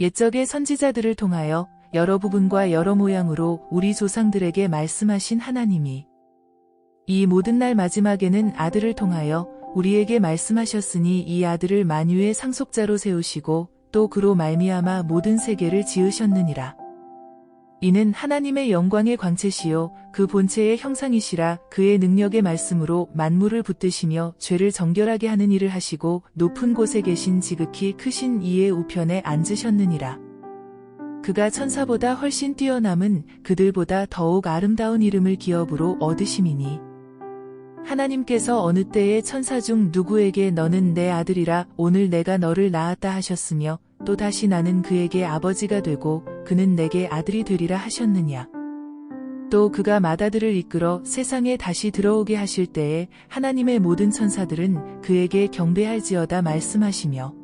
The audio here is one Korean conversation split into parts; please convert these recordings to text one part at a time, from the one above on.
옛적의 선지자들을 통하여 여러 부분과 여러 모양으로 우리 조상들에게 말씀하신 하나님이 이 모든 날 마지막에는 아들을 통하여 우리에게 말씀하셨으니 이 아들을 만유의 상속자로 세우시고 또 그로 말미암아 모든 세계를 지으셨느니라. 이는 하나님의 영광의 광채시요 그 본체의 형상이시라. 그의 능력의 말씀으로 만물을 붙드시며 죄를 정결하게 하는 일을 하시고 높은 곳에 계신 지극히 크신 이의 우편에 앉으셨느니라. 그가 천사보다 훨씬 뛰어남은 그들보다 더욱 아름다운 이름을 기업으로 얻으심이니 하나님께서 어느 때에 천사 중 누구에게 너는 내 아들이라 오늘 내가 너를 낳았다 하셨으며 또 다시 나는 그에게 아버지가 되고 그는 내게 아들이 되리라 하셨느냐. 또 그가 맏아들을 이끌어 세상에 다시 들어오게 하실 때에 하나님의 모든 천사들은 그에게 경배할지어다 말씀하시며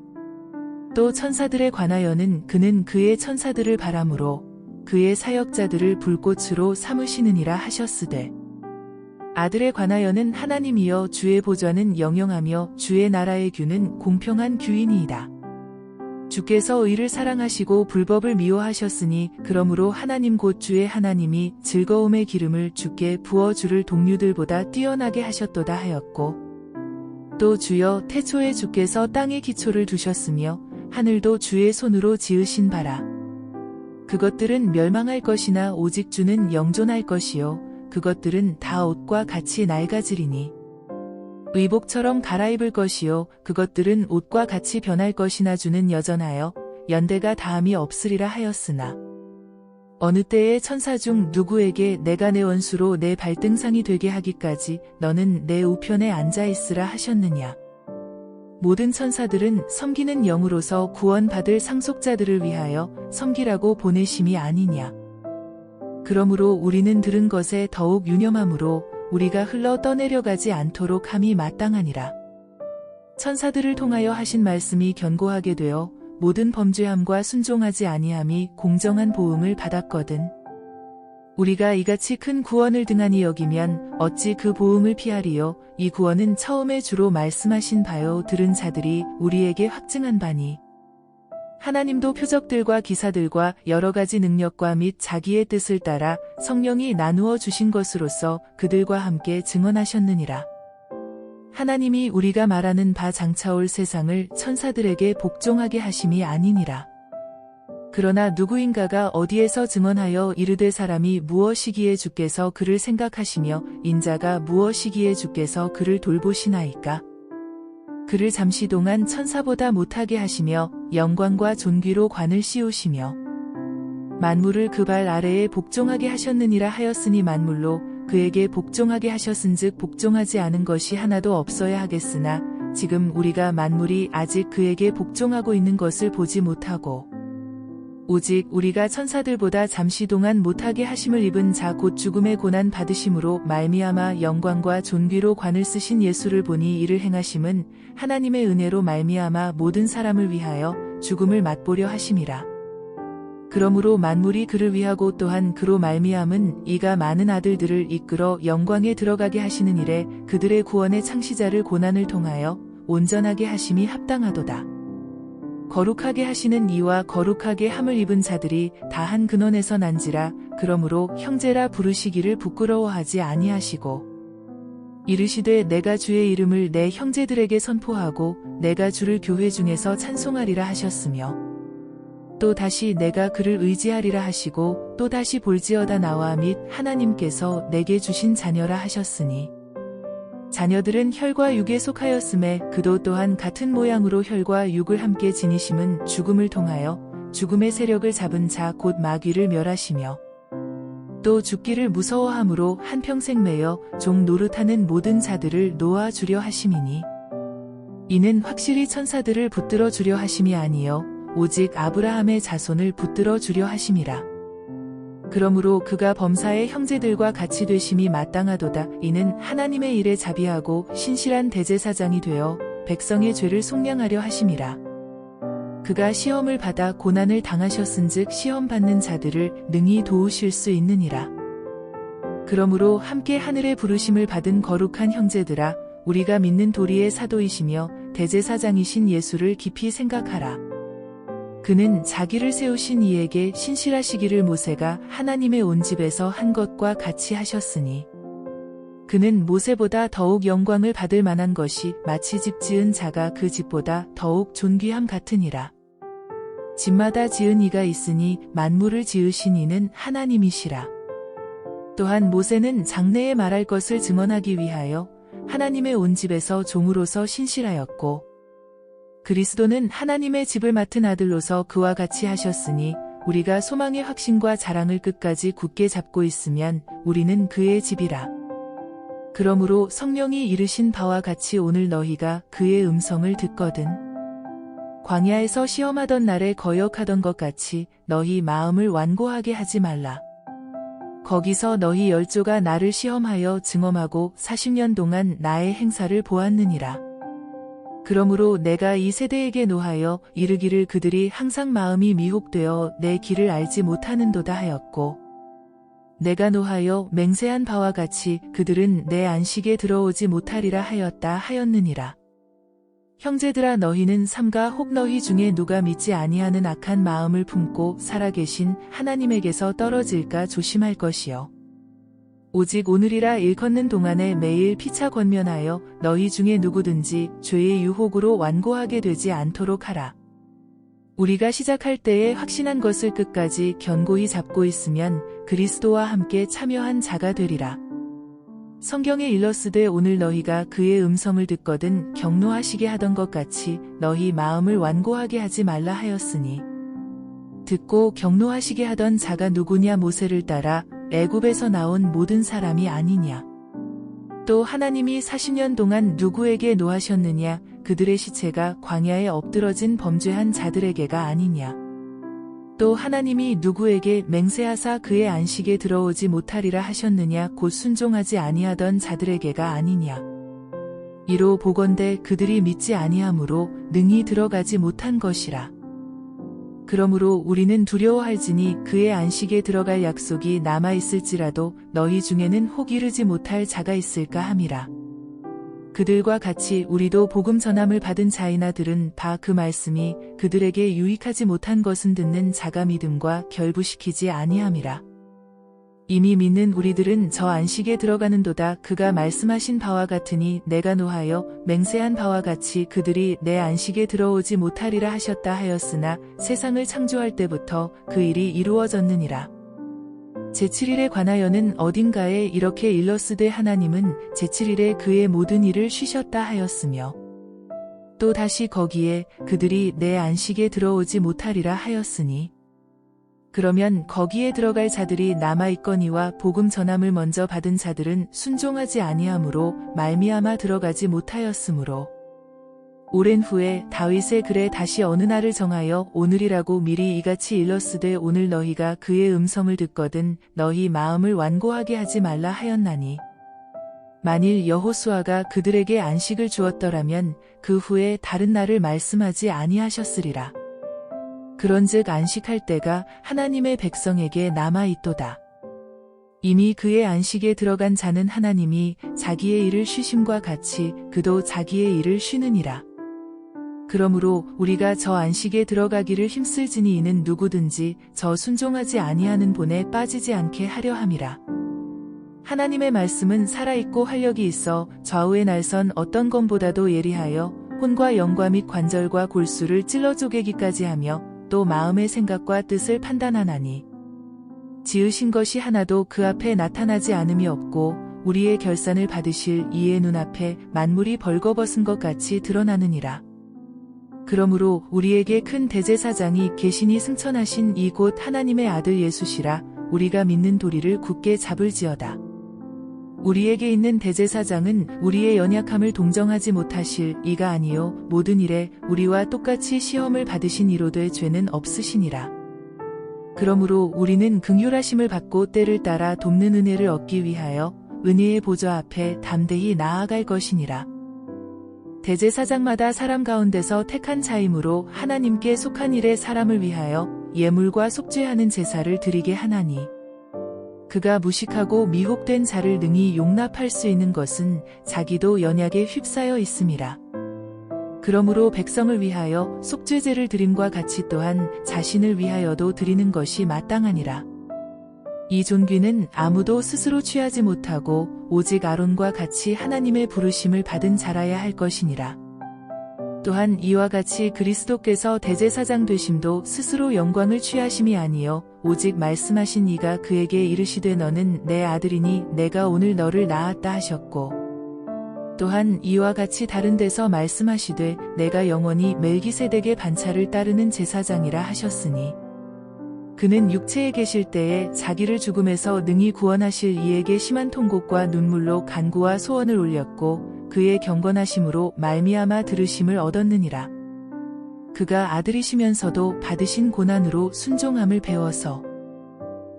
또 천사들에 관하여는 그는 그의 천사들을 바람으로 그의 사역자들을 불꽃으로 삼으시느니라 하셨으되 아들에 관하여는 하나님이여 주의 보좌는 영영하며 주의 나라의 규는 공평한 규이니이다. 주께서 의를 사랑하시고 불법을 미워하셨으니 그러므로 하나님 곧 주의 하나님이 즐거움의 기름을 주께 부어 주를 동류들보다 뛰어나게 하셨도다 하였고 또 주여 태초에 주께서 땅에 기초를 두셨으며 하늘도 주의 손으로 지으신 바라. 그것들은 멸망할 것이나 오직 주는 영존할 것이요 그것들은 다 옷과 같이 낡아지리니 의복처럼 갈아입을 것이요 그것들은 옷과 같이 변할 것이나 주는 여전하여 연대가 다함이 없으리라 하였으나 어느 때에 천사 중 누구에게 내가 내 원수로 내 발등상이 되게 하기까지 너는 내 우편에 앉아 있으라 하셨느냐. 모든 천사들은 섬기는 영으로서 구원받을 상속자들을 위하여 섬기라고 보내심이 아니냐. 그러므로 우리는 들은 것에 더욱 유념하므로 우리가 흘러 떠내려가지 않도록 함이 마땅하니라. 천사들을 통하여 하신 말씀이 견고하게 되어 모든 범죄함과 순종하지 아니함이 공정한 보응을 받았거든. 우리가 이같이 큰 구원을 등한히 여기면 어찌 그 보응을 피하리요. 이 구원은 처음에 주로 말씀하신 바요 들은 자들이 우리에게 확증한 바니 하나님도 표적들과 기사들과 여러 가지 능력과 및 자기의 뜻을 따라 성령이 나누어 주신 것으로서 그들과 함께 증언하셨느니라. 하나님이 우리가 말하는 바 장차올 세상을 천사들에게 복종하게 하심이 아니니라. 그러나 누구인가가 어디에서 증언하여 이르되 사람이 무엇이기에 주께서 그를 생각하시며 인자가 무엇이기에 주께서 그를 돌보시나이까. 그를 잠시 동안 천사보다 못하게 하시며 영광과 존귀로 관을 씌우시며 만물을 그 발 아래에 복종하게 하셨느니라 하였으니 만물로 그에게 복종하게 하셨은즉 복종하지 않은 것이 하나도 없어야 하겠으나 지금 우리가 만물이 아직 그에게 복종하고 있는 것을 보지 못하고 오직 우리가 천사들보다 잠시 동안 못하게 하심을 입은 자 곧 죽음의 고난 받으심으로 말미암아 영광과 존귀로 관을 쓰신 예수를 보니 이를 행하심은 하나님의 은혜로 말미암아 모든 사람을 위하여 죽음을 맛보려 하심이라. 그러므로 만물이 그를 위하고 또한 그로 말미암은 이가 많은 아들들을 이끌어 영광에 들어가게 하시는 일에 그들의 구원의 창시자를 고난을 통하여 온전하게 하심이 합당하도다. 거룩하게 하시는 이와 거룩하게 함을 입은 자들이 다 한 근원에서 난지라. 그러므로 형제라 부르시기를 부끄러워하지 아니하시고 이르시되 내가 주의 이름을 내 형제들에게 선포하고 내가 주를 교회 중에서 찬송하리라 하셨으며 또 다시 내가 그를 의지하리라 하시고 또 다시 볼지어다 나와 및 하나님께서 내게 주신 자녀라 하셨으니 자녀들은 혈과 육에 속하였음에 그도 또한 같은 모양으로 혈과 육을 함께 지니심은 죽음을 통하여 죽음의 세력을 잡은 자 곧 마귀를 멸하시며 또 죽기를 무서워함으로 한평생 매여 종 노릇하는 모든 자들을 놓아주려 하심이니 이는 확실히 천사들을 붙들어 주려 하심이 아니요 오직 아브라함의 자손을 붙들어 주려 하심이라. 그러므로 그가 범사의 형제들과 같이 되심이 마땅하도다. 이는 하나님의 일에 자비하고 신실한 대제사장이 되어 백성의 죄를 속량하려 하심이라. 그가 시험을 받아 고난을 당하셨은즉 시험받는 자들을 능히 도우실 수 있느니라. 그러므로 함께 하늘의 부르심을 받은 거룩한 형제들아 우리가 믿는 도리의 사도이시며 대제사장이신 예수를 깊이 생각하라. 그는 자기를 세우신 이에게 신실하시기를 모세가 하나님의 온 집에서 한 것과 같이 하셨으니 그는 모세보다 더욱 영광을 받을 만한 것이 마치 집 지은 자가 그 집보다 더욱 존귀함 같으니라. 집마다 지은 이가 있으니 만물을 지으신 이는 하나님이시라. 또한 모세는 장래에 말할 것을 증언하기 위하여 하나님의 온 집에서 종으로서 신실하였고 그리스도는 하나님의 집을 맡은 아들로서 그와 같이 하셨으니 우리가 소망의 확신과 자랑을 끝까지 굳게 잡고 있으면 우리는 그의 집이라. 그러므로 성령이 이르신 바와 같이 오늘 너희가 그의 음성을 듣거든 광야에서 시험하던 날에 거역하던 것 같이 너희 마음을 완고하게 하지 말라. 거기서 너희 열조가 나를 시험하여 증언하고 40년 동안 나의 행사를 보았느니라. 그러므로 내가 이 세대에게 노하여 이르기를 그들이 항상 마음이 미혹되어 내 길을 알지 못하는도다 하였고 내가 노하여 맹세한 바와 같이 그들은 내 안식에 들어오지 못하리라 하였다 하였느니라. 형제들아 너희는 삼가 혹 너희 중에 누가 믿지 아니하는 악한 마음을 품고 살아계신 하나님에게서 떨어질까 조심할 것이요. 오직 오늘이라 일컫는 동안에 매일 피차 권면하여 너희 중에 누구든지 죄의 유혹으로 완고하게 되지 않도록 하라. 우리가 시작할 때에 확신한 것을 끝까지 견고히 잡고 있으면 그리스도와 함께 참여한 자가 되리라. 성경에 일렀으되 오늘 너희가 그의 음성을 듣거든 경노하시게 하던 것 같이 너희 마음을 완고하게 하지 말라 하였으니 듣고 경노하시게 하던 자가 누구냐 모세를 따라 애굽에서 나온 모든 사람이 아니냐. 또 하나님이 40년 동안 누구에게 노하셨느냐 그들의 시체가 광야에 엎드러진 범죄한 자들에게가 아니냐. 또 하나님이 누구에게 맹세하사 그의 안식에 들어오지 못하리라 하셨느냐 곧 순종하지 아니하던 자들에게가 아니냐. 이로 보건대 그들이 믿지 아니하므로 능히 들어가지 못한 것이라. 그러므로 우리는 두려워할지니 그의 안식에 들어갈 약속이 남아있을지라도 너희 중에는 혹 이르지 못할 자가 있을까 함이라. 그들과 같이 우리도 복음 전함을 받은 자이나 들은 바 그 말씀이 그들에게 유익하지 못한 것은 듣는 자가 믿음과 결부시키지 아니함이라. 이미 믿는 우리들은 저 안식에 들어가는도다. 그가 말씀하신 바와 같으니 내가 노하여 맹세한 바와 같이 그들이 내 안식에 들어오지 못하리라 하셨다 하였으나 세상을 창조할 때부터 그 일이 이루어졌느니라. 제7일에 관하여는 어딘가에 이렇게 일렀으되 하나님은 제7일에 그의 모든 일을 쉬셨다 하였으며 또 다시 거기에 그들이 내 안식에 들어오지 못하리라 하였으니 그러면 거기에 들어갈 자들이 남아있거니와 복음 전함을 먼저 받은 자들은 순종하지 아니하므로 말미암아 들어가지 못하였으므로 오랜 후에 다윗의 글에 다시 어느 날을 정하여 오늘이라고 미리 이같이 일렀으되 오늘 너희가 그의 음성을 듣거든 너희 마음을 완고하게 하지 말라 하였나니 만일 여호수아가 그들에게 안식을 주었더라면 그 후에 다른 날을 말씀하지 아니하셨으리라. 그런즉 안식할 때가 하나님의 백성에게 남아있도다. 이미 그의 안식에 들어간 자는 하나님이 자기의 일을 쉬심과 같이 그도 자기의 일을 쉬느니라. 그러므로 우리가 저 안식에 들어가기를 힘쓸지니 이는 누구든지 저 순종하지 아니하는 본에 빠지지 않게 하려 함이라. 하나님의 말씀은 살아있고 활력이 있어 좌우의 날선 어떤 검보다도 예리하여 혼과 영과 및 관절과 골수를 찔러 쪼개기까지 하며 또 마음의 생각과 뜻을 판단하나니 지으신 것이 하나도 그 앞에 나타나지 않음이 없고 우리의 결산을 받으실 이의 눈앞에 만물이 벌거벗은 것 같이 드러나느니라. 그러므로 우리에게 큰 대제사장이 계시니 승천하신 이 곧 하나님의 아들 예수시라. 우리가 믿는 도리를 굳게 잡을지어다. 우리에게 있는 대제사장은 우리의 연약함을 동정하지 못하실 이가 아니요 모든 일에 우리와 똑같이 시험을 받으신 이로되 죄는 없으시니라. 그러므로 우리는 긍휼하심을 받고 때를 따라 돕는 은혜를 얻기 위하여 은혜의 보좌 앞에 담대히 나아갈 것이니라. 대제사장마다 사람 가운데서 택한 자이므로 하나님께 속한 일에 사람을 위하여 예물과 속죄하는 제사를 드리게 하나니 그가 무식하고 미혹된 자를 능히 용납할 수 있는 것은 자기도 연약에 휩싸여 있음이라. 그러므로 백성을 위하여 속죄제를 드림과 같이 또한 자신을 위하여도 드리는 것이 마땅하니라. 이 존귀는 아무도 스스로 취하지 못하고 오직 아론과 같이 하나님의 부르심을 받은 자라야 할 것이니라. 또한 이와 같이 그리스도께서 대제사장 되심도 스스로 영광을 취하심이 아니요 오직 말씀하신 이가 그에게 이르시되 너는 내 아들이니 내가 오늘 너를 낳았다 하셨고, 또한 이와 같이 다른 데서 말씀하시되 내가 영원히 멜기세덱의 반차를 따르는 제사장이라 하셨으니, 그는 육체에 계실 때에 자기를 죽음에서 능히 구원하실 이에게 심한 통곡과 눈물로 간구와 소원을 올렸고 그의 경건하심으로 말미암아 들으심을 얻었느니라. 그가 아들이시면서도 받으신 고난으로 순종함을 배워서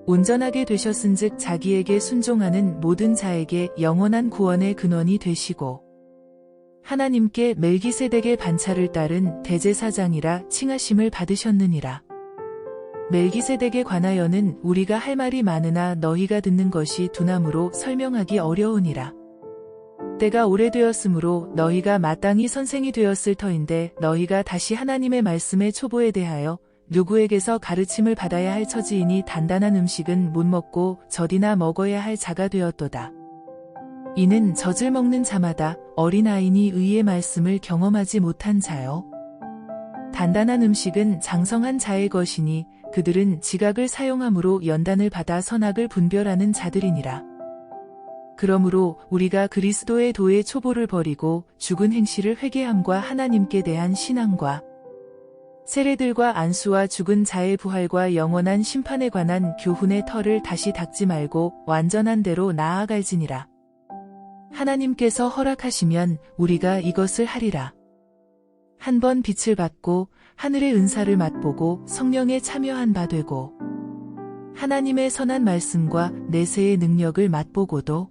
온전하게 되셨은즉 자기에게 순종하는 모든 자에게 영원한 구원의 근원이 되시고 하나님께 멜기세덱의 반차를 따른 대제사장이라 칭하심을 받으셨느니라. 멜기세덱에 관하여는 우리가 할 말이 많으나 너희가 듣는 것이 두나무로 설명하기 어려우니라. 때가 오래되었으므로 너희가 마땅히 선생이 되었을 터인데 너희가 다시 하나님의 말씀의 초보에 대하여 누구에게서 가르침을 받아야 할 처지이니 단단한 음식은 못 먹고 젖이나 먹어야 할 자가 되었도다. 이는 젖을 먹는 자마다 어린아이니 의의 말씀을 경험하지 못한 자요. 단단한 음식은 장성한 자의 것이니 그들은 지각을 사용함으로 연단을 받아 선악을 분별하는 자들이니라. 그러므로 우리가 그리스도의 도의 초보를 버리고 죽은 행실을 회개함과 하나님께 대한 신앙과 세례들과 안수와 죽은 자의 부활과 영원한 심판에 관한 교훈의 털을 다시 닦지 말고 완전한 대로 나아갈지니라. 하나님께서 허락하시면 우리가 이것을 하리라. 한 번 빛을 받고 하늘의 은사를 맛보고 성령에 참여한 바 되고 하나님의 선한 말씀과 내세의 능력을 맛보고도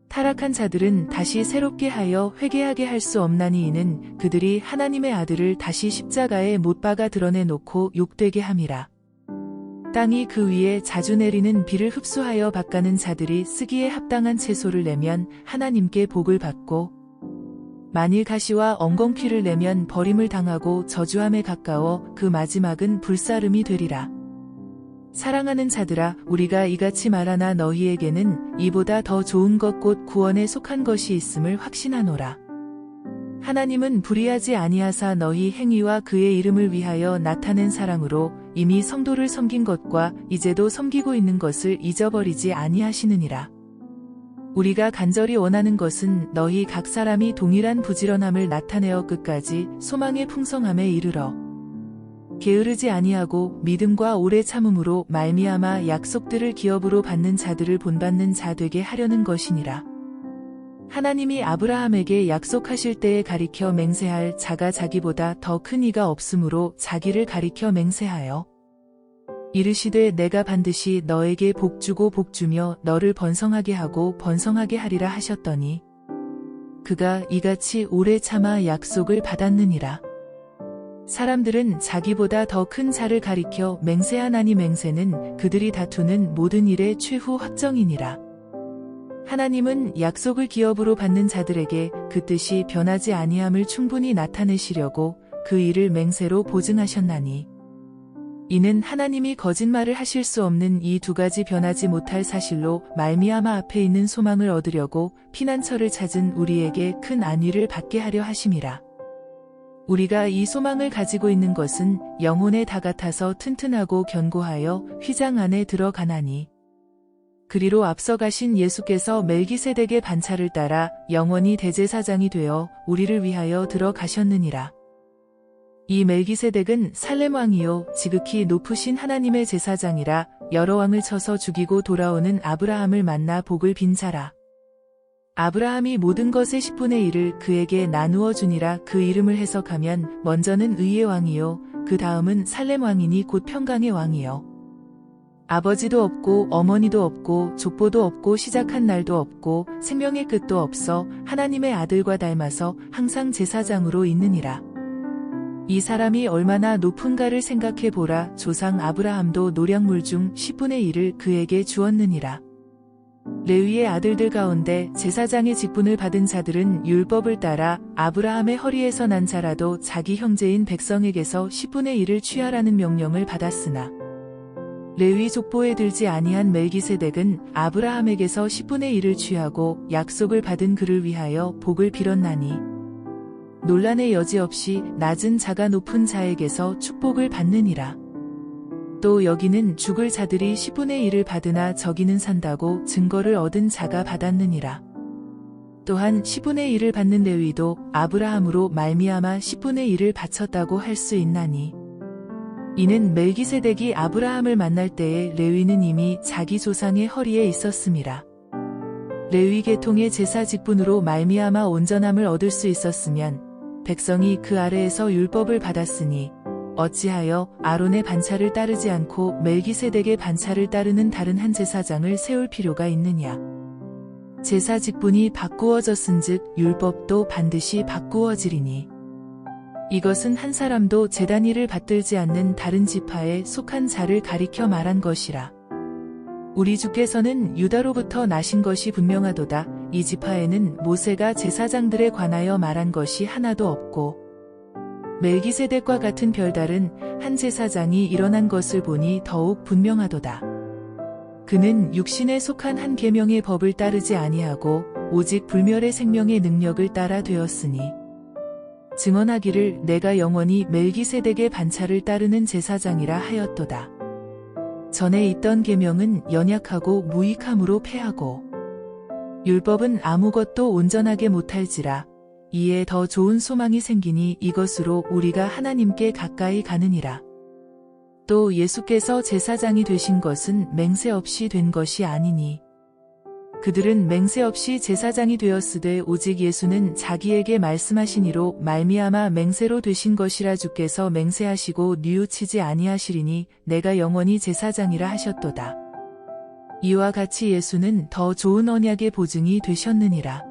타락한 자들은 다시 새롭게 하여 회개하게 할 수 없나니 이는 그들이 하나님의 아들을 다시 십자가에 못 박아 드러내놓고 욕되게 함이라. 땅이 그 위에 자주 내리는 비를 흡수하여 밭가는 자들이 쓰기에 합당한 채소를 내면 하나님께 복을 받고 만일 가시와 엉겅퀴를 내면 버림을 당하고 저주함에 가까워 그 마지막은 불사름이 되리라. 사랑하는 자들아, 우리가 이같이 말하나 너희에게는 이보다 더 좋은 것 곧 구원에 속한 것이 있음을 확신하노라. 하나님은 불의하지 아니하사 너희 행위와 그의 이름을 위하여 나타낸 사랑으로 이미 성도를 섬긴 것과 이제도 섬기고 있는 것을 잊어버리지 아니하시느니라. 우리가 간절히 원하는 것은 너희 각 사람이 동일한 부지런함을 나타내어 끝까지 소망의 풍성함에 이르러 게으르지 아니하고 믿음과 오래 참음으로 말미암아 약속들을 기업으로 받는 자들을 본받는 자 되게 하려는 것이니라. 하나님이 아브라함에게 약속하실 때에 가리켜 맹세할 자가 자기보다 더 큰 이가 없으므로 자기를 가리켜 맹세하여 이르시되 내가 반드시 너에게 복주고 복주며 너를 번성하게 하고 번성하게 하리라 하셨더니 그가 이같이 오래 참아 약속을 받았느니라. 사람들은 자기보다 더 큰 자를 가리켜 맹세하나니 맹세는 그들이 다투는 모든 일의 최후 확정이니라. 하나님은 약속을 기업으로 받는 자들에게 그 뜻이 변하지 아니함을 충분히 나타내시려고 그 일을 맹세로 보증하셨나니 이는 하나님이 거짓말을 하실 수 없는 이 두 가지 변하지 못할 사실로 말미암아 앞에 있는 소망을 얻으려고 피난처를 찾은 우리에게 큰 안위를 받게 하려 하심이라. 우리가 이 소망을 가지고 있는 것은 영혼에 다 같아서 튼튼하고 견고하여 휘장 안에 들어가나니 그리로 앞서가신 예수께서 멜기세덱의 반차를 따라 영원히 대제사장이 되어 우리를 위하여 들어가셨느니라. 이 멜기세덱은 살렘 왕이요 지극히 높으신 하나님의 제사장이라 여러 왕을 쳐서 죽이고 돌아오는 아브라함을 만나 복을 빈 자라. 아브라함이 모든 것의 10분의 1을 그에게 나누어 주니라. 그 이름을 해석하면 먼저는 의의 왕이요 그 다음은 살렘 왕이니 곧 평강의 왕이요. 아버지도 없고 어머니도 없고 족보도 없고 시작한 날도 없고 생명의 끝도 없어 하나님의 아들과 닮아서 항상 제사장으로 있느니라. 이 사람이 얼마나 높은가를 생각해 보라. 조상 아브라함도 노량물 중 10분의 1을 그에게 주었느니라. 레위의 아들들 가운데 제사장의 직분을 받은 자들은 율법을 따라 아브라함의 허리에서 난 자라도 자기 형제인 백성에게서 10분의 1을 취하라는 명령을 받았으나 레위 족보에 들지 아니한 멜기세덱은 아브라함에게서 10분의 1을 취하고 약속을 받은 그를 위하여 복을 빌었나니 논란의 여지 없이 낮은 자가 높은 자에게서 축복을 받느니라. 또 여기는 죽을 자들이 10분의 1을 받으나 저기는 산다고 증거를 얻은 자가 받았느니라. 또한 10분의 1을 받는 레위도 아브라함으로 말미암아 10분의 1을 바쳤다고 할 수 있나니 이는 멜기세덱이 아브라함을 만날 때에 레위는 이미 자기 조상의 허리에 있었음이라. 레위 계통의 제사 직분으로 말미암아 온전함을 얻을 수 있었으면 백성이 그 아래에서 율법을 받았으니 어찌하여 아론의 반차를 따르지 않고 멜기세덱의 반차를 따르는 다른 한 제사장을 세울 필요가 있느냐. 제사 직분이 바꾸어졌은즉 율법도 반드시 바꾸어지리니 이것은 한 사람도 제단 일을 받들지 않는 다른 지파에 속한 자를 가리켜 말한 것이라. 우리 주께서는 유다로부터 나신 것이 분명하도다. 이 지파에는 모세가 제사장들에 관하여 말한 것이 하나도 없고 멜기세덱과 같은 별다른 한 제사장이 일어난 것을 보니 더욱 분명하도다. 그는 육신에 속한 한 계명의 법을 따르지 아니하고 오직 불멸의 생명의 능력을 따라 되었으니 증언하기를 내가 영원히 멜기세덱의 반차를 따르는 제사장이라 하였도다. 전에 있던 계명은 연약하고 무익함으로 패하고 율법은 아무것도 온전하게 못할지라. 이에 더 좋은 소망이 생기니 이것으로 우리가 하나님께 가까이 가느니라. 또 예수께서 제사장이 되신 것은 맹세 없이 된 것이 아니니 그들은 맹세 없이 제사장이 되었으되 오직 예수는 자기에게 말씀하신 이로 말미암아 맹세로 되신 것이라. 주께서 맹세하시고 뉘우치지 아니하시리니 내가 영원히 제사장이라 하셨도다. 이와 같이 예수는 더 좋은 언약의 보증이 되셨느니라.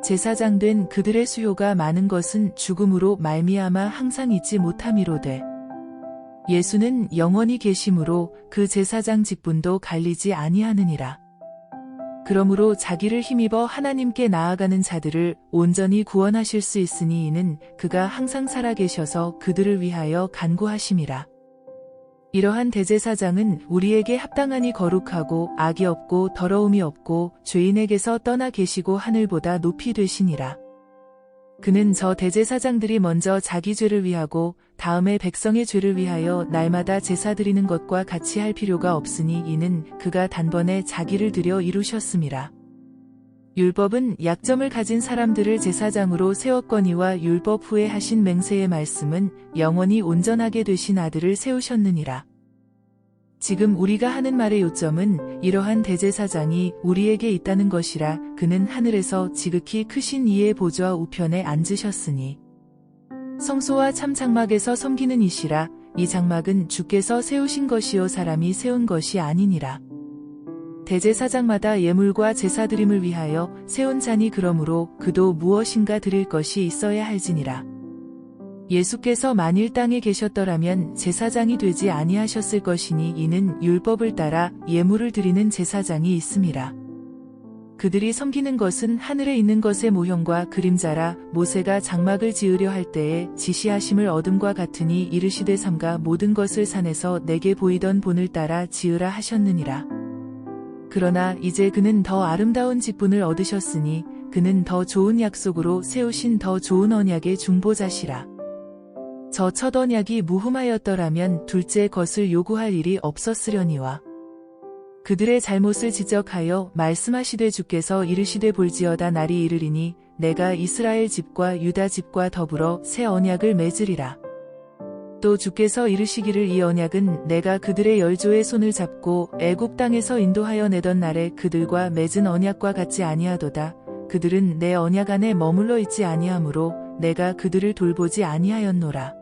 제사장 된 그들의 수요가 많은 것은 죽음으로 말미암아 항상 잊지 못함이로되 예수는 영원히 계심으로 그 제사장 직분도 갈리지 아니하느니라. 그러므로 자기를 힘입어 하나님께 나아가는 자들을 온전히 구원하실 수 있으니 이는 그가 항상 살아계셔서 그들을 위하여 간구하심이라. 이러한 대제사장은 우리에게 합당하니 거룩하고 악이 없고 더러움이 없고 죄인에게서 떠나 계시고 하늘보다 높이 되시니라. 그는 저 대제사장들이 먼저 자기 죄를 위하고 다음에 백성의 죄를 위하여 날마다 제사 드리는 것과 같이 할 필요가 없으니 이는 그가 단번에 자기를 들여 이루셨음이라. 율법은 약점을 가진 사람들을 제사장으로 세웠거니와 율법 후에 하신 맹세의 말씀은 영원히 온전하게 되신 아들을 세우셨느니라. 지금 우리가 하는 말의 요점은 이러한 대제사장이 우리에게 있다는 것이라. 그는 하늘에서 지극히 크신 이의 보좌 우편에 앉으셨으니 성소와 참 장막에서 섬기는 이시라. 이 장막은 주께서 세우신 것이요 사람이 세운 것이 아니니라. 대제사장마다 예물과 제사드림을 위하여 세운 자니 그러므로 그도 무엇인가 드릴 것이 있어야 할지니라. 예수께서 만일 땅에 계셨더라면 제사장이 되지 아니하셨을 것이니 이는 율법을 따라 예물을 드리는 제사장이 있음이라. 그들이 섬기는 것은 하늘에 있는 것의 모형과 그림자라. 모세가 장막을 지으려 할 때에 지시하심을 얻음과 같으니 이르시되 삼가 모든 것을 산에서 내게 보이던 본을 따라 지으라 하셨느니라. 그러나 이제 그는 더 아름다운 직분을 얻으셨으니 그는 더 좋은 약속으로 세우신 더 좋은 언약의 중보자시라. 저 첫 언약이 무흠하였더라면 둘째 것을 요구할 일이 없었으려니와 그들의 잘못을 지적하여 말씀하시되 주께서 이르시되 볼지어다 날이 이르리니 내가 이스라엘 집과 유다 집과 더불어 새 언약을 맺으리라. 또 주께서 이르시기를 이 언약은 내가 그들의 열조의 손을 잡고 애굽 땅에서 인도하여 내던 날에 그들과 맺은 언약과 같지 아니하도다. 그들은 내 언약 안에 머물러 있지 아니하므로 내가 그들을 돌보지 아니하였노라.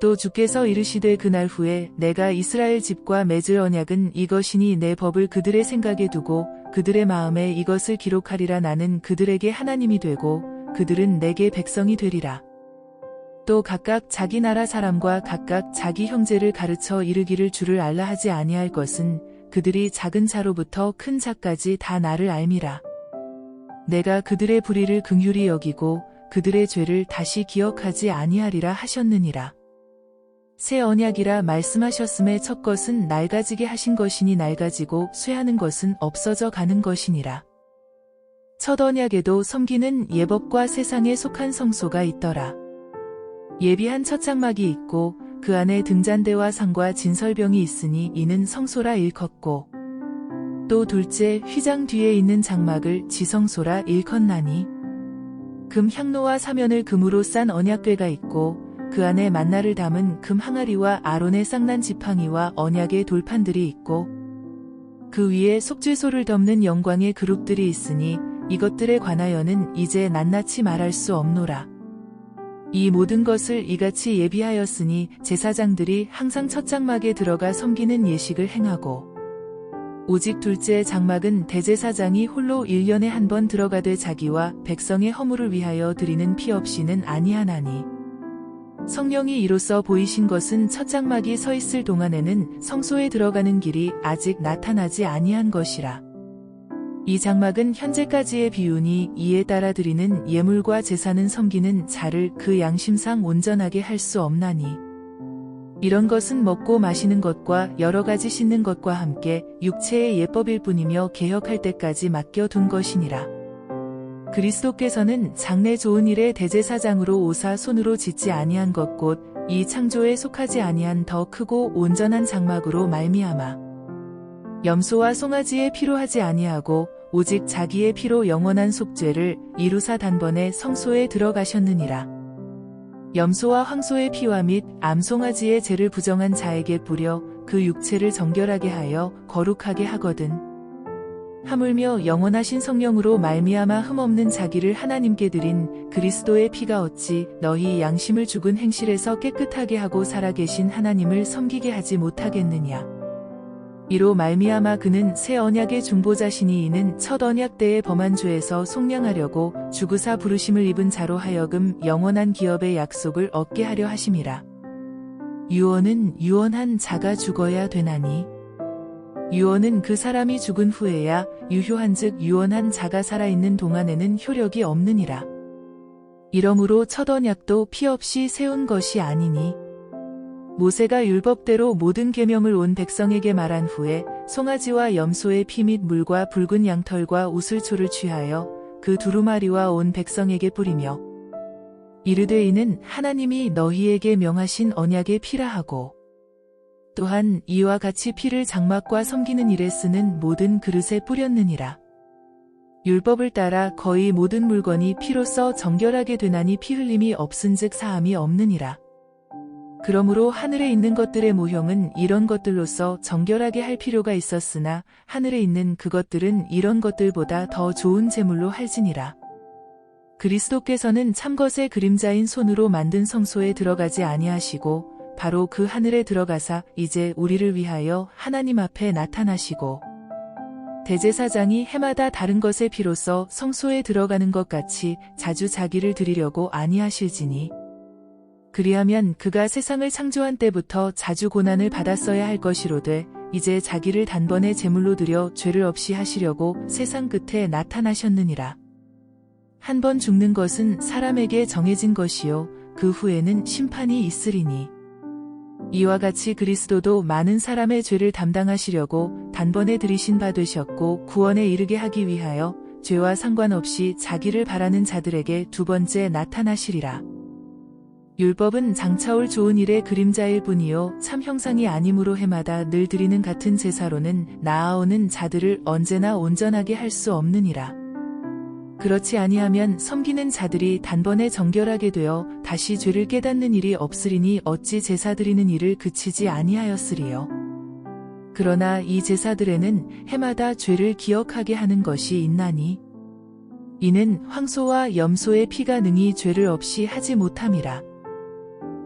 또 주께서 이르시되 그날 후에 내가 이스라엘 집과 맺을 언약은 이것이니 내 법을 그들의 생각에 두고 그들의 마음에 이것을 기록하리라. 나는 그들에게 하나님이 되고 그들은 내게 백성이 되리라. 또 각각 자기 나라 사람과 각각 자기 형제를 가르쳐 이르기를 주를 알라 하지 아니할 것은 그들이 작은 자로부터 큰 자까지 다 나를 알미라. 내가 그들의 불의를 긍휼히 여기고 그들의 죄를 다시 기억하지 아니하리라 하셨느니라. 새 언약이라 말씀하셨음에 첫 것은 낡아지게 하신 것이니 낡아지고 쇠하는 것은 없어져 가는 것이니라. 첫 언약에도 섬기는 예법과 세상에 속한 성소가 있더라. 예비한 첫 장막이 있고 그 안에 등잔대와 상과 진설병이 있으니 이는 성소라 일컫고 또 둘째 휘장 뒤에 있는 장막을 지성소라 일컫나니 금 향로와 사면을 금으로 싼 언약궤가 있고 그 안에 만나를 담은 금 항아리와 아론의 쌍난 지팡이와 언약의 돌판들이 있고 그 위에 속죄소를 덮는 영광의 그룹들이 있으니 이것들에 관하여는 이제 낱낱이 말할 수 없노라. 이 모든 것을 이같이 예비하였으니 제사장들이 항상 첫 장막에 들어가 섬기는 예식을 행하고 오직 둘째 장막은 대제사장이 홀로 1년에 한 번 들어가되 자기와 백성의 허물을 위하여 드리는 피 없이는 아니하나니 성령이 이로써 보이신 것은 첫 장막이 서 있을 동안에는 성소에 들어가는 길이 아직 나타나지 아니한 것이라. 이 장막은 현재까지의 비유니 이에 따라 드리는 예물과 제사는 섬기는 자를 그 양심상 온전하게 할 수 없나니 이런 것은 먹고 마시는 것과 여러 가지 씻는 것과 함께 육체의 예법일 뿐이며 개혁할 때까지 맡겨둔 것이니라. 그리스도께서는 장래 좋은 일에 대제사장으로 오사 손으로 짓지 아니한 것 곧 이 창조에 속하지 아니한 더 크고 온전한 장막으로 말미암아 염소와 송아지의 피로 하지 아니하고 오직 자기의 피로 영원한 속죄를 이루사 단번에 성소에 들어가셨느니라. 염소와 황소의 피와 및 암송아지의 죄를 부정한 자에게 뿌려 그 육체를 정결하게 하여 거룩하게 하거든. 하물며 영원하신 성령으로 말미암아 흠없는 자기를 하나님께 드린 그리스도의 피가 어찌 너희 양심을 죽은 행실에서 깨끗하게 하고 살아계신 하나님을 섬기게 하지 못하겠느냐. 이로 말미암아 그는 새 언약의 중보자시니 이는 첫 언약 때의 범한 죄에서 속량하려고 주구사 부르심을 입은 자로 하여금 영원한 기업의 약속을 얻게 하려 하심이라. 유언은 유언한 자가 죽어야 되나니 유언은 그 사람이 죽은 후에야 유효한즉 유언한 자가 살아있는 동안에는 효력이 없느니라. 이러므로 첫 언약도 피 없이 세운 것이 아니니 모세가 율법대로 모든 계명을 온 백성에게 말한 후에 송아지와 염소의 피 및 물과 붉은 양털과 우슬초를 취하여 그 두루마리와 온 백성에게 뿌리며 이르되 이는 하나님이 너희에게 명하신 언약의 피라 하고 또한 이와 같이 피를 장막과 섬기는 일에 쓰는 모든 그릇에 뿌렸느니라. 율법을 따라 거의 모든 물건이 피로써 정결하게 되나니 피 흘림이 없은즉 사함이 없느니라. 그러므로 하늘에 있는 것들의 모형은 이런 것들로서 정결하게 할 필요가 있었으나 하늘에 있는 그것들은 이런 것들보다 더 좋은 제물로 할지니라. 그리스도께서는 참것의 그림자인 손으로 만든 성소에 들어가지 아니하시고 바로 그 하늘에 들어가사 이제 우리를 위하여 하나님 앞에 나타나시고 대제사장이 해마다 다른 것의 피로써 성소에 들어가는 것 같이 자주 자기를 드리려고 아니하실지니 그리하면 그가 세상을 창조한 때부터 자주 고난을 받았어야 할 것이로되 이제 자기를 단번에 제물로 드려 죄를 없이 하시려고 세상 끝에 나타나셨느니라. 한 번 죽는 것은 사람에게 정해진 것이요 그 후에는 심판이 있으리니 이와 같이 그리스도도 많은 사람의 죄를 담당하시려고 단번에 들이신 바 되셨고 구원에 이르게 하기 위하여 죄와 상관없이 자기를 바라는 자들에게 두 번째 나타나시리라. 율법은 장차올 좋은 일의 그림자일 뿐이요 참 형상이 아니므로 해마다 늘 드리는 같은 제사로는 나아오는 자들을 언제나 온전하게 할 수 없느니라. 그렇지 아니하면 섬기는 자들이 단번에 정결하게 되어 다시 죄를 깨닫는 일이 없으리니 어찌 제사 드리는 일을 그치지 아니하였으리요. 그러나 이 제사들에는 해마다 죄를 기억하게 하는 것이 있나니 이는 황소와 염소의 피가 능히 죄를 없이 하지 못함이라.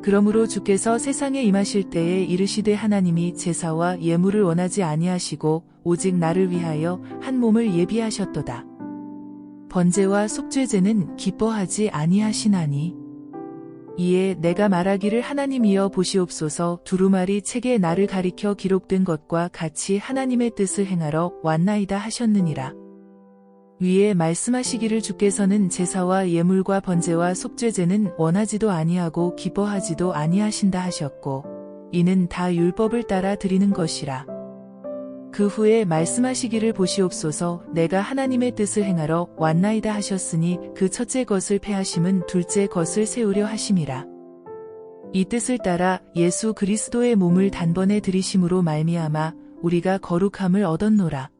그러므로 주께서 세상에 임하실 때에 이르시되 하나님이 제사와 예물을 원하지 아니하시고 오직 나를 위하여 한 몸을 예비하셨도다. 번제와 속죄제는 기뻐하지 아니하시나니 이에 내가 말하기를 하나님이여 보시옵소서 두루마리 책에 나를 가리켜 기록된 것과 같이 하나님의 뜻을 행하러 왔나이다 하셨느니라. 위에 말씀하시기를 주께서는 제사와 예물과 번제와 속죄제는 원하지도 아니하고 기뻐하지도 아니하신다 하셨고 이는 다 율법을 따라 드리는 것이라. 그 후에 말씀하시기를 보시옵소서 내가 하나님의 뜻을 행하러 왔나이다 하셨으니 그 첫째 것을 폐하심은 둘째 것을 세우려 하심이라. 이 뜻을 따라 예수 그리스도의 몸을 단번에 들이심으로 말미암아 우리가 거룩함을 얻었노라.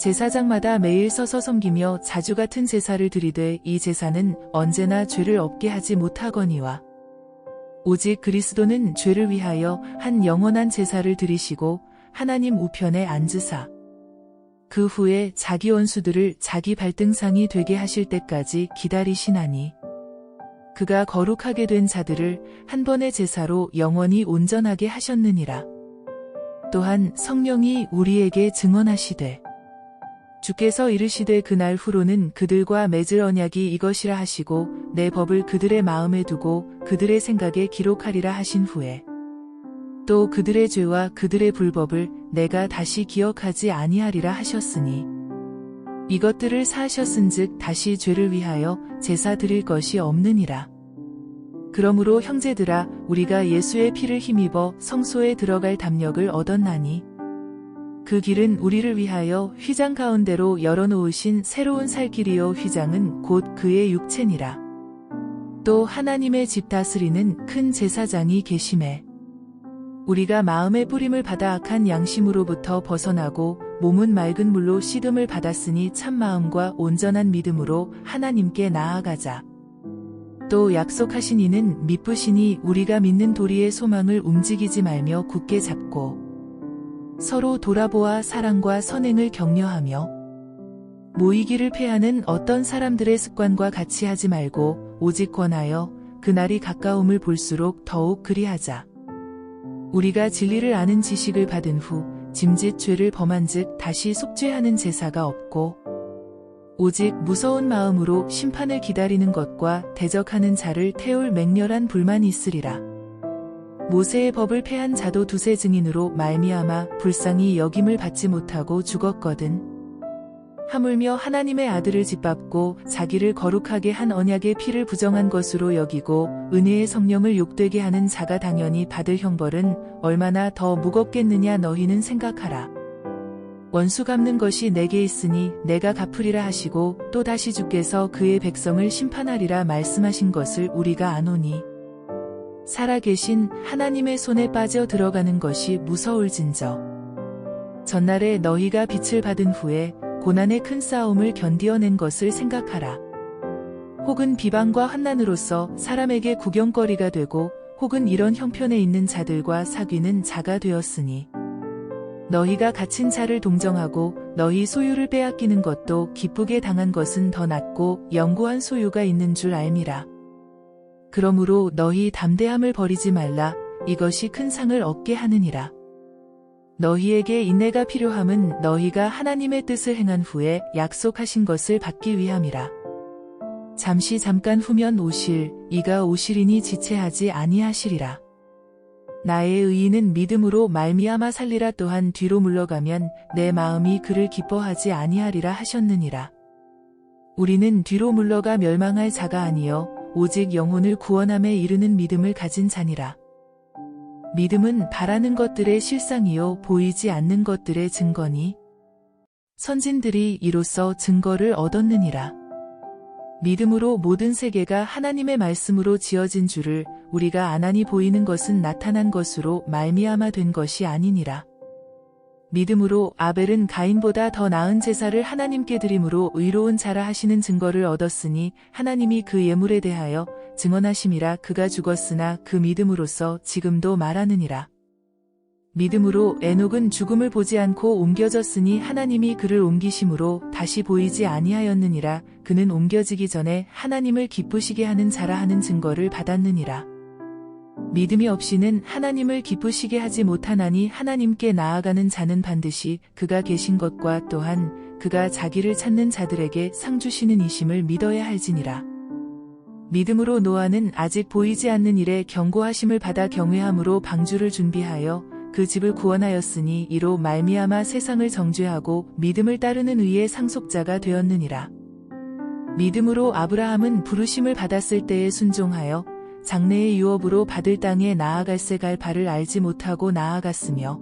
제사장마다 매일 서서 섬기며 자주 같은 제사를 드리되 이 제사는 언제나 죄를 없게 하지 못하거니와 오직 그리스도는 죄를 위하여 한 영원한 제사를 드리시고 하나님 우편에 앉으사 그 후에 자기 원수들을 자기 발등상이 되게 하실 때까지 기다리시나니 그가 거룩하게 된 자들을 한 번의 제사로 영원히 온전하게 하셨느니라. 또한 성령이 우리에게 증언하시되 주께서 이르시되 그날 후로는 그들과 맺을 언약이 이것이라 하시고 내 법을 그들의 마음에 두고 그들의 생각에 기록하리라 하신 후에 또 그들의 죄와 그들의 불법을 내가 다시 기억하지 아니하리라 하셨으니 이것들을 사하셨은즉 다시 죄를 위하여 제사 드릴 것이 없느니라. 그러므로 형제들아 우리가 예수의 피를 힘입어 성소에 들어갈 담력을 얻었나니 그 길은 우리를 위하여 휘장 가운데로 열어놓으신 새로운 살 길이요 휘장은 곧 그의 육체니라. 또 하나님의 집 다스리는 큰 제사장이 계심에 우리가 마음의 뿌림을 받아 악한 양심으로부터 벗어나고 몸은 맑은 물로 씻음을 받았으니 참 마음과 온전한 믿음으로 하나님께 나아가자. 또 약속하신 이는 미쁘시니 우리가 믿는 도리의 소망을 움직이지 말며 굳게 잡고 서로 돌아보아 사랑과 선행을 격려하며 모이기를 패하는 어떤 사람들의 습관과 같이 하지 말고 오직 권하여 그날이 가까움을 볼수록 더욱 그리하자. 우리가 진리를 아는 지식을 받은 후 짐짓 죄를 범한즉 다시 속죄하는 제사가 없고 오직 무서운 마음으로 심판을 기다리는 것과 대적하는 자를 태울 맹렬한 불만이 있으리라. 모세의 법을 폐한 자도 두세 증인으로 말미암아 불쌍히 여김을 받지 못하고 죽었거든. 하물며 하나님의 아들을 짓밟고 자기를 거룩하게 한 언약의 피를 부정한 것으로 여기고 은혜의 성령을 욕되게 하는 자가 당연히 받을 형벌은 얼마나 더 무겁겠느냐 너희는 생각하라. 원수 갚는 것이 내게 있으니 내가 갚으리라 하시고 또다시 주께서 그의 백성을 심판하리라 말씀하신 것을 우리가 아노니 살아계신 하나님의 손에 빠져 들어가는 것이 무서울진저. 전날에 너희가 빛을 받은 후에 고난의 큰 싸움을 견디어낸 것을 생각하라. 혹은 비방과 환난으로서 사람에게 구경거리가 되고 혹은 이런 형편에 있는 자들과 사귀는 자가 되었으니 너희가 갇힌 자를 동정하고 너희 소유를 빼앗기는 것도 기쁘게 당한 것은 더 낫고 영구한 소유가 있는 줄 알미라. 그러므로 너희 담대함을 버리지 말라. 이것이 큰 상을 얻게 하느니라. 너희에게 인내가 필요함은 너희가 하나님의 뜻을 행한 후에 약속하신 것을 받기 위함이라. 잠깐 후면 오실 이가 오시리니 지체하지 아니하시리라. 나의 의인은 믿음으로 말미암아 살리라. 또한 뒤로 물러가면 내 마음이 그를 기뻐하지 아니하리라 하셨느니라. 우리는 뒤로 물러가 멸망할 자가 아니요 오직 영혼을 구원함에 이르는 믿음을 가진 자니라. 믿음은 바라는 것들의 실상이요 보이지 않는 것들의 증거니 선진들이 이로써 증거를 얻었느니라. 믿음으로 모든 세계가 하나님의 말씀으로 지어진 줄을 우리가 아나니 보이는 것은 나타난 것으로 말미암아 된 것이 아니니라. 믿음으로 아벨은 가인보다 더 나은 제사를 하나님께 드림으로 의로운 자라 하시는 증거를 얻었으니 하나님이 그 예물에 대하여 증언하심이라. 그가 죽었으나 그 믿음으로써 지금도 말하느니라. 믿음으로 에녹은 죽음을 보지 않고 옮겨졌으니 하나님이 그를 옮기심으로 다시 보이지 아니하였느니라. 그는 옮겨지기 전에 하나님을 기쁘시게 하는 자라 하는 증거를 받았느니라. 믿음이 없이는 하나님을 기쁘시게 하지 못하나니 하나님께 나아가는 자는 반드시 그가 계신 것과 또한 그가 자기를 찾는 자들에게 상 주시는 이심을 믿어야 할지니라. 믿음으로 노아는 아직 보이지 않는 일에 경고하심을 받아 경외함으로 방주를 준비하여 그 집을 구원하였으니 이로 말미암아 세상을 정죄하고 믿음을 따르는 의의 상속자가 되었느니라. 믿음으로 아브라함은 부르심을 받았을 때에 순종하여 장래의 유업으로 받을 땅에 나아갈새 갈 바를 알지 못하고 나아갔으며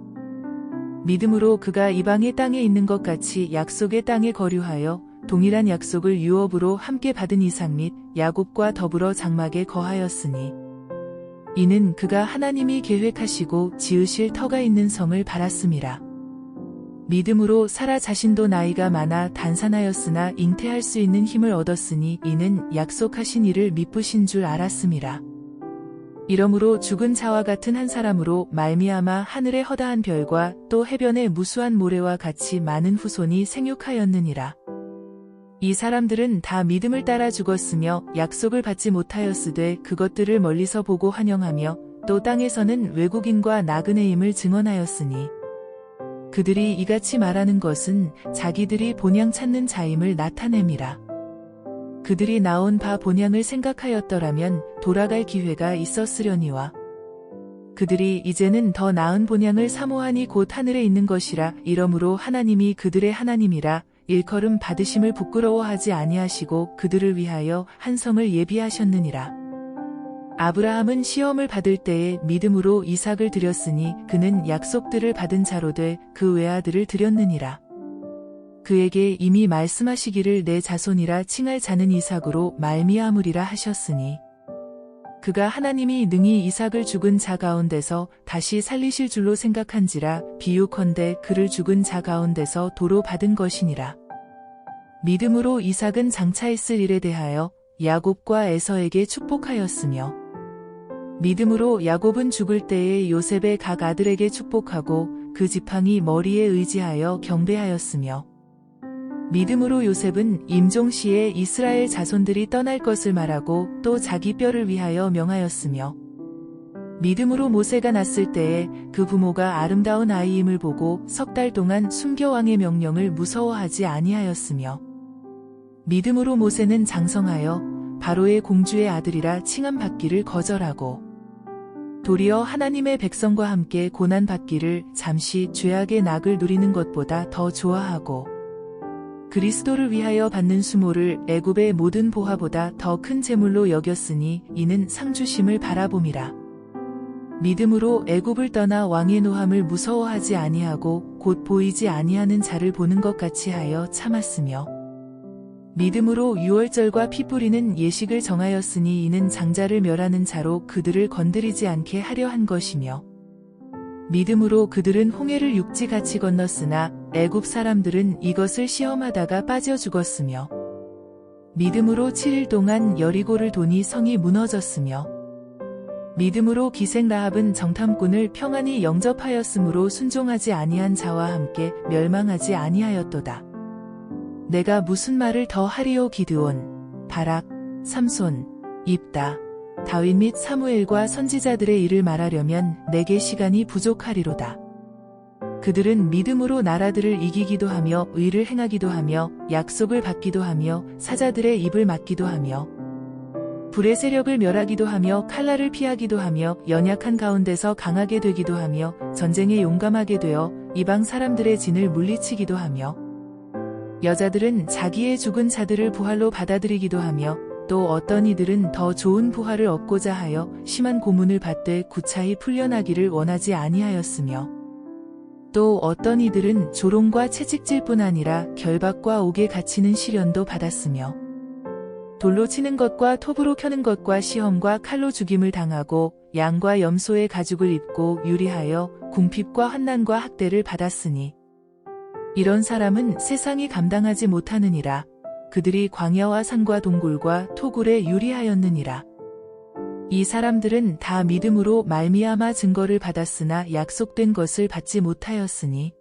믿음으로 그가 이방의 땅에 있는 것 같이 약속의 땅에 거류하여 동일한 약속을 유업으로 함께 받은 이삭 및 야곱과 더불어 장막에 거하였으니 이는 그가 하나님이 계획하시고 지으실 터가 있는 성을 바랐음이라. 믿음으로 사라 자신도 나이가 많아 단산하였으나 잉태할 수 있는 힘을 얻었으니 이는 약속하신 이를 미쁘신 줄 알았음이라. 이러므로 죽은 자와 같은 한 사람으로 말미암아 하늘의 허다한 별과 또 해변의 무수한 모래와 같이 많은 후손이 생육하였느니라. 이 사람들은 다 믿음을 따라 죽었으며 약속을 받지 못하였으되 그것들을 멀리서 보고 환영하며 또 땅에서는 외국인과 나그네임을 증언하였으니 그들이 이같이 말하는 것은 자기들이 본향 찾는 자임을 나타냄이라. 그들이 나온 바 본향을 생각하였더라면 돌아갈 기회가 있었으려니와 그들이 이제는 더 나은 본향을 사모하니 곧 하늘에 있는 것이라. 이러므로 하나님이 그들의 하나님이라 일컬음 받으심을 부끄러워하지 아니하시고 그들을 위하여 한 성을 예비하셨느니라. 아브라함은 시험을 받을 때에 믿음으로 이삭을 드렸으니 그는 약속들을 받은 자로 돼 그 외아들을 드렸느니라. 그에게 이미 말씀하시기를 내 자손이라 칭할 자는 이삭으로 말미암으리라 하셨으니 그가 하나님이 능히 이삭을 죽은 자 가운데서 다시 살리실 줄로 생각한지라. 비유컨대 그를 죽은 자 가운데서 도로 받은 것이니라. 믿음으로 이삭은 장차 있을 일에 대하여 야곱과 에서에게 축복하였으며 믿음으로 야곱은 죽을 때에 요셉의 각 아들에게 축복하고 그 지팡이 머리에 의지하여 경배하였으며 믿음으로 요셉은 임종시에 이스라엘 자손들이 떠날 것을 말하고 또 자기 뼈를 위하여 명하였으며 믿음으로 모세가 났을 때에 그 부모가 아름다운 아이임을 보고 석 달 동안 순교 왕의 명령을 무서워하지 아니하였으며 믿음으로 모세는 장성하여 바로의 공주의 아들이라 칭함받기를 거절하고 도리어 하나님의 백성과 함께 고난받기를 잠시 죄악의 낙을 누리는 것보다 더 좋아하고 그리스도를 위하여 받는 수모를 애굽의 모든 보화보다 더 큰 재물로 여겼으니 이는 상주심을 바라봄이라. 믿음으로 애굽을 떠나 왕의 노함을 무서워하지 아니하고 곧 보이지 아니하는 자를 보는 것 같이 하여 참았으며 믿음으로 유월절과 피 뿌리는 예식을 정하였으니 이는 장자를 멸하는 자로 그들을 건드리지 않게 하려 한 것이며 믿음으로 그들은 홍해를 육지같이 건넜으나 애굽 사람들은 이것을 시험하다가 빠져 죽었으며 믿음으로 7일 동안 여리고를 도니 성이 무너졌으며 믿음으로 기생 라합은 정탐꾼을 평안히 영접하였으므로 순종하지 아니한 자와 함께 멸망하지 아니하였도다. 내가 무슨 말을 더 하리오. 기드온, 바락, 삼손, 입다, 다윗 및 사무엘과 선지자들의 일을 말하려면 내게 시간이 부족하리로다. 그들은 믿음으로 나라들을 이기기도 하며 의를 행하기도 하며 약속을 받기도 하며 사자들의 입을 막기도 하며 불의 세력을 멸하기도 하며 칼날을 피하기도 하며 연약한 가운데서 강하게 되기도 하며 전쟁에 용감하게 되어 이방 사람들의 진을 물리치기도 하며 여자들은 자기의 죽은 자들을 부활로 받아들이기도 하며 또 어떤 이들은 더 좋은 부활을 얻고자 하여 심한 고문을 받되 구차히 풀려나기를 원하지 아니하였으며 또 어떤 이들은 조롱과 채찍질뿐 아니라 결박과 옥에 갇히는 시련도 받았으며 돌로 치는 것과 톱으로 켜는 것과 시험과 칼로 죽임을 당하고 양과 염소의 가죽을 입고 유리하여 궁핍과 환난과 학대를 받았으니 이런 사람은 세상이 감당하지 못하느니라. 그들이 광야와 산과 동굴과 토굴에 유리하였느니라. 이 사람들은 다 믿음으로 말미암아 증거를 받았으나 약속된 것을 받지 못하였으니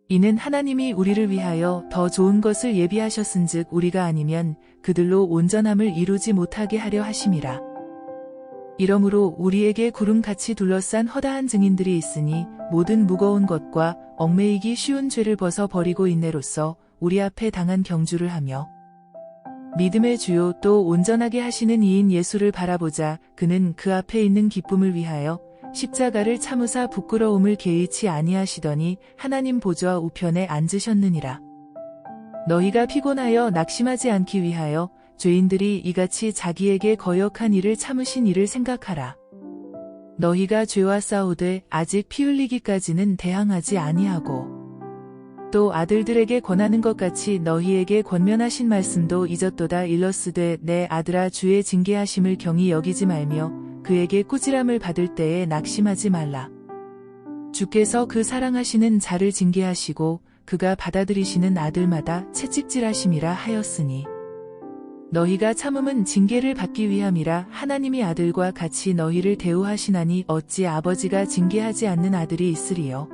이는 하나님이 우리를 위하여 더 좋은 것을 예비하셨은즉 우리가 아니면 그들로 온전함을 이루지 못하게 하려 하심이라. 이러므로 우리에게 구름같이 둘러싼 허다한 증인들이 있으니 모든 무거운 것과 얽매이기 쉬운 죄를 벗어 버리고 인내로써 우리 앞에 당한 경주를 하며 믿음의 주요 또 온전하게 하시는 이인 예수를 바라보자. 그는 그 앞에 있는 기쁨을 위하여 십자가를 참으사 부끄러움을 개의치 아니하시더니 하나님 보좌 우편에 앉으셨느니라. 너희가 피곤하여 낙심하지 않기 위하여 죄인들이 이같이 자기에게 거역한 일을 참으신 일을 생각하라. 너희가 죄와 싸우되 아직 피 흘리기까지는 대항하지 아니하고 또 아들들에게 권하는 것 같이 너희에게 권면하신 말씀도 잊었도다. 일러스되 내 아들아 주의 징계하심을 경히 여기지 말며 그에게 꾸지람을 받을 때에 낙심하지 말라. 주께서 그 사랑하시는 자를 징계하시고 그가 받아들이시는 아들마다 채찍질하심이라 하였으니 너희가 참음은 징계를 받기 위함이라. 하나님이 아들과 같이 너희를 대우하시나니 어찌 아버지가 징계하지 않는 아들이 있으리요.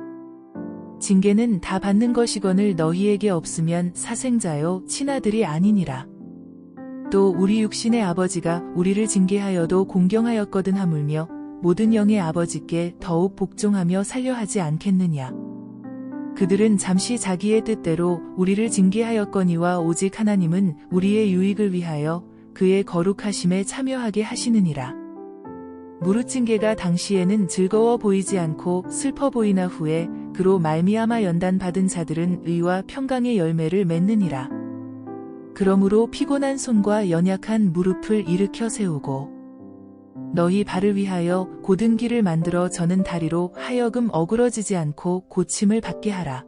징계는 다 받는 것이거늘 너희에게 없으면 사생자요 친아들이 아니니라. 또 우리 육신의 아버지가 우리를 징계하여도 공경하였거든 하물며 모든 영의 아버지께 더욱 복종하며 살려하지 않겠느냐. 그들은 잠시 자기의 뜻대로 우리를 징계하였거니와 오직 하나님은 우리의 유익을 위하여 그의 거룩하심에 참여하게 하시느니라. 무릇 징계가 당시에는 즐거워 보이지 않고 슬퍼 보이나 후에 그로 말미암아 연단받은 자들은 의와 평강의 열매를 맺느니라. 그러므로 피곤한 손과 연약한 무릎을 일으켜 세우고 너희 발을 위하여 곧은 길을 만들어 저는 다리로 하여금 어그러지지 않고 고침을 받게 하라.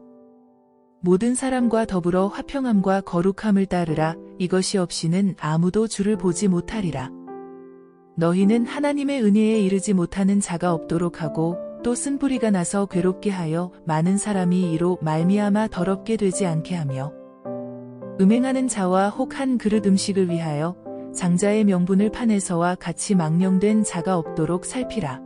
모든 사람과 더불어 화평함과 거룩함을 따르라. 이것이 없이는 아무도 주를 보지 못하리라. 너희는 하나님의 은혜에 이르지 못하는 자가 없도록 하고 또 쓴뿌리가 나서 괴롭게 하여 많은 사람이 이로 말미암아 더럽게 되지 않게 하며 음행하는 자와 혹 한 그릇 음식을 위하여 장자의 명분을 판에서와 같이 망령된 자가 없도록 살피라.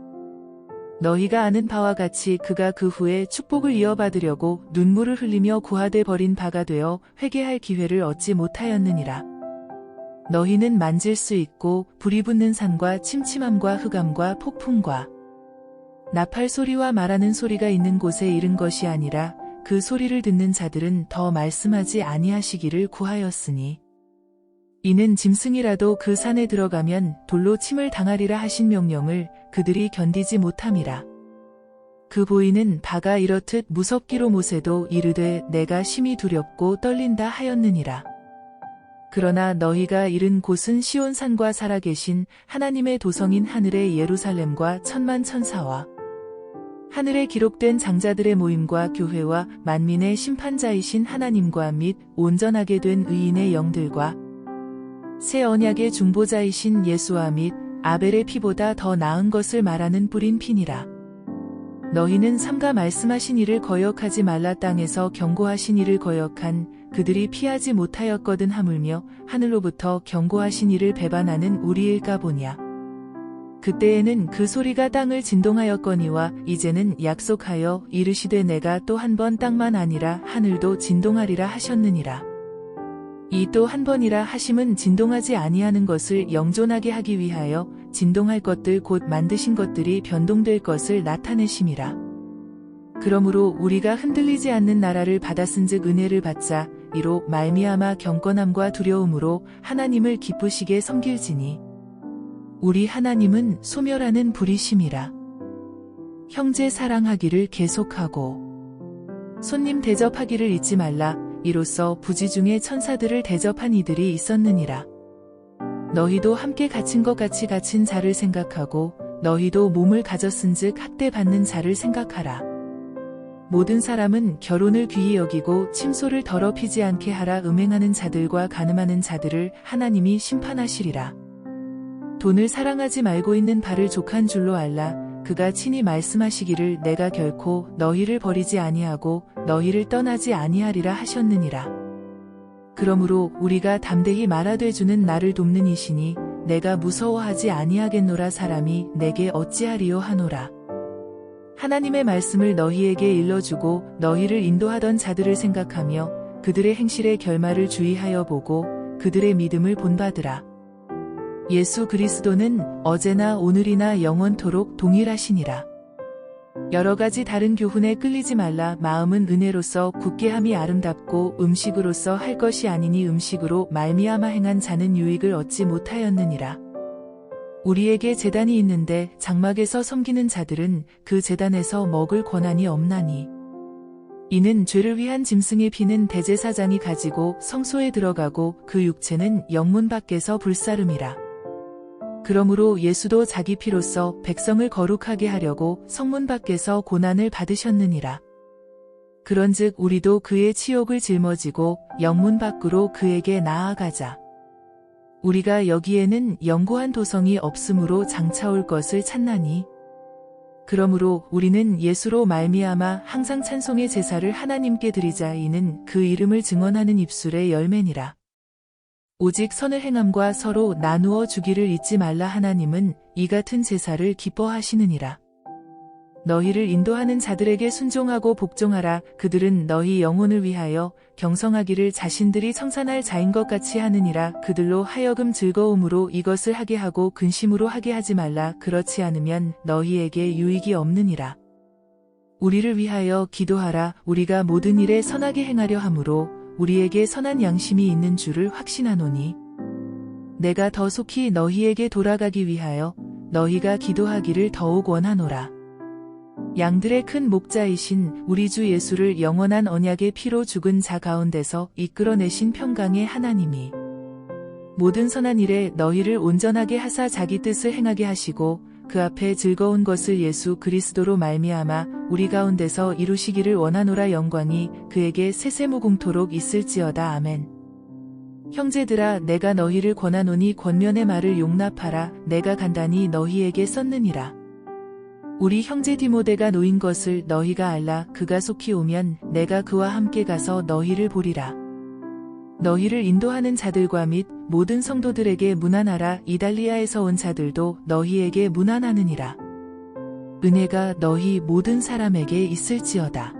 너희가 아는 바와 같이 그가 그 후에 축복을 이어받으려고 눈물을 흘리며 고하되 버린 바가 되어 회개할 기회를 얻지 못하였느니라. 너희는 만질 수 있고 불이 붙는 산과 침침함과 흑암과 폭풍과 나팔 소리와 말하는 소리가 있는 곳에 이른 것이 아니라 그 소리를 듣는 자들은 더 말씀하지 아니하시기를 구하였으니 이는 짐승이라도 그 산에 들어가면 돌로 침을 당하리라 하신 명령을 그들이 견디지 못함이라. 그 보이는 바가 이렇듯 무섭기로 모세도 이르되 내가 심히 두렵고 떨린다 하였느니라. 그러나 너희가 이른 곳은 시온산과 살아계신 하나님의 도성인 하늘의 예루살렘과 천만 천사와 하늘에 기록된 장자들의 모임과 교회와 만민의 심판자이신 하나님과 및 온전하게 된 의인의 영들과 새 언약의 중보자이신 예수와 및 아벨의 피보다 더 나은 것을 말하는 뿌린 피니라. 너희는 삼가 말씀하신 이를 거역하지 말라. 땅에서 경고하신 이를 거역한 그들이 피하지 못하였거든 하물며 하늘로부터 경고하신 이를 배반하는 우리일까 보냐. 그때에는 그 소리가 땅을 진동하였거니와 이제는 약속하여 이르시되 내가 또 한 번 땅만 아니라 하늘도 진동하리라 하셨느니라. 이 또 한 번이라 하심은 진동하지 아니하는 것을 영존하게 하기 위하여 진동할 것들 곧 만드신 것들이 변동될 것을 나타내심이라. 그러므로 우리가 흔들리지 않는 나라를 받았은즉 은혜를 받자. 이로 말미암아 경건함과 두려움으로 하나님을 기쁘시게 섬길지니 우리 하나님은 소멸하는 불이심이라. 형제 사랑하기를 계속하고 손님 대접하기를 잊지 말라. 이로써 부지 중에 천사들을 대접한 이들이 있었느니라. 너희도 함께 갇힌 것 같이 갇힌 자를 생각하고 너희도 몸을 가졌은즉 학대받는 자를 생각하라. 모든 사람은 결혼을 귀히 여기고 침소를 더럽히지 않게 하라. 음행하는 자들과 간음하는 자들을 하나님이 심판하시리라. 돈을 사랑하지 말고 있는 바를 족한 줄로 알라. 그가 친히 말씀하시기를 내가 결코 너희를 버리지 아니하고 너희를 떠나지 아니하리라 하셨느니라. 그러므로 우리가 담대히 말하되 주는 나를 돕는 이시니 내가 무서워하지 아니하겠노라. 사람이 내게 어찌하리요 하노라. 하나님의 말씀을 너희에게 일러주고 너희를 인도하던 자들을 생각하며 그들의 행실의 결말을 주의하여 보고 그들의 믿음을 본받으라. 예수 그리스도는 어제나 오늘이나 영원토록 동일하시니라. 여러 가지 다른 교훈에 끌리지 말라. 마음은 은혜로서 굳게 함이 아름답고 음식으로서 할 것이 아니니 음식으로 말미암아 행한 자는 유익을 얻지 못하였느니라. 우리에게 제단이 있는데 장막에서 섬기는 자들은 그 제단에서 먹을 권한이 없나니. 이는 죄를 위한 짐승의 피는 대제사장이 가지고 성소에 들어가고 그 육체는 영문 밖에서 불사름이라. 그러므로 예수도 자기 피로써 백성을 거룩하게 하려고 성문 밖에서 고난을 받으셨느니라. 그런즉 우리도 그의 치욕을 짊어지고 영문 밖으로 그에게 나아가자. 우리가 여기에는 영구한 도성이 없으므로 장차올 것을 찾나니. 그러므로 우리는 예수로 말미암아 항상 찬송의 제사를 하나님께 드리자. 이는 그 이름을 증언하는 입술의 열매니라. 오직 선을 행함과 서로 나누어 주기를 잊지 말라. 하나님은 이 같은 제사를 기뻐하시느니라. 너희를 인도하는 자들에게 순종하고 복종하라. 그들은 너희 영혼을 위하여 경성하기를 자신들이 청산할 자인 것 같이 하느니라. 그들로 하여금 즐거움으로 이것을 하게 하고 근심으로 하게 하지 말라. 그렇지 않으면 너희에게 유익이 없느니라. 우리를 위하여 기도하라. 우리가 모든 일에 선하게 행하려 함으로 우리에게 선한 양심이 있는 줄을 확신하노니. 내가 더 속히 너희에게 돌아가기 위하여 너희가 기도하기를 더욱 원하노라. 양들의 큰 목자이신 우리 주 예수를 영원한 언약의 피로 죽은 자 가운데서 이끌어내신 평강의 하나님이 모든 선한 일에 너희를 온전하게 하사 자기 뜻을 행하게 하시고 그 앞에 즐거운 것을 예수 그리스도로 말미암아 우리 가운데서 이루시기를 원하노라. 영광이 그에게 세세무궁토록 있을지어다. 아멘. 형제들아, 내가 너희를 권하노니 권면의 말을 용납하라. 내가 간단히 너희에게 썼느니라. 우리 형제 디모데가 놓인 것을 너희가 알라. 그가 속히 오면 내가 그와 함께 가서 너희를 보리라. 너희를 인도하는 자들과 및 모든 성도들에게 문안하라. 이달리아에서 온 자들도 너희에게 문안하느니라. 은혜가 너희 모든 사람에게 있을지어다.